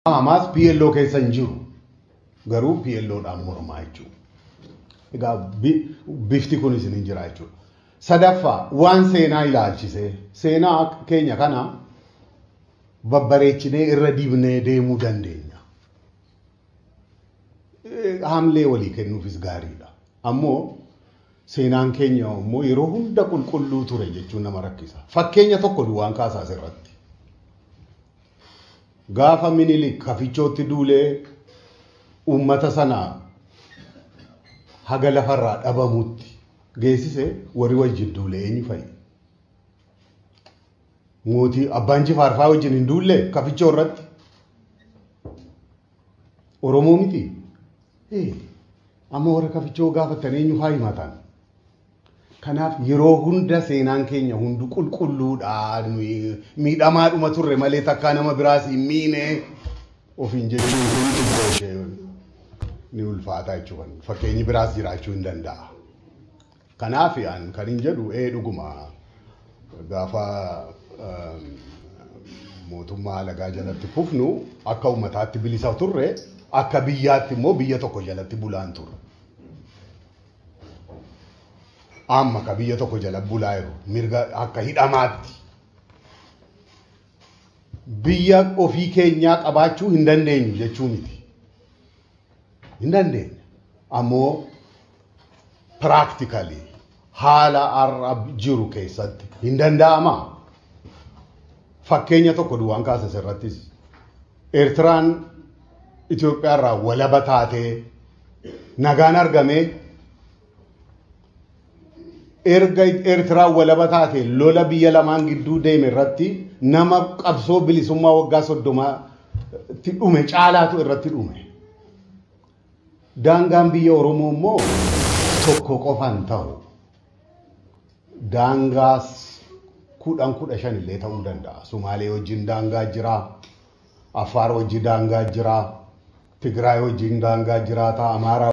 Hamas PLO keessa hin jiru garuu PLOdhaan mormaa jechuudha. Egaa bifti kun isin hin jira jechuudha. Sadaffaa waan seenaa ilaalchisee seenaa keenya kana babbareechinee irra dibnee deemuu dandeenya. Hamlee walii kennuufis gaariidha. Ammoo seenaan keenya immoo yeroo hunda qulqulluu ture jechuun nama rakkisa. Fakkeenya tokko duwwaan kaasaa asirratti. Gaafa Minilik kafichootti duulee uummata sana haga lafarraa dhabamutti geessise warri wajjin duulee eenyu fa'i? Mootii abbaan Jifaarfaa wajjin hin duulle kafichoo irratti Oromoo miti. Amma warra kafichoo gaafatan eenyu faa himatan? Kanaaf yeroo hunda seenaan keenya hundu qulqulluudha. Miidhamaadhuma turre malee takkaa nama biraas hin miine ofiin jechuun ni ulfaata jechuudha. Fakkeenyi biraas jiraachuu hin danda'a. Kanaaf kan hin jedhu dhuguma gaafa mootummaa alagaa jalatti fufnu akka uummataatti bilisa turre akka biyyaatti immoo biyya tokko jalatti bulaan turre. Amma ka biyya tokko jala bulaa jiru mirga akka hidhamaatti biyya ofii keenyaa qabaachuu hin dandeenyu jechuu miti. Hin dandeenye. Ammoo practically haala har'a jiru keessatti hin danda'ama. Fakkeenya tokko duwwaan kaasa asirrattis Eertiraan Itoophiyaa irraa walaba taatee nagaan argamee erga Eertiraan walaba taate lola biyya lamaan gidduu deeme irratti nama qabsoo bilisummaa waggaa 30 dhume caalaatu irratti dhume. Daangaan biyya Oromoo immoo tokko qofaan ta'u. Daangaas 10-15 illee ta'uu danda'a. Sumaalee wajjin daangaa jira, Affaar wajjin daangaa jira, Tigraay wajjin daangaa jira, Amaaraa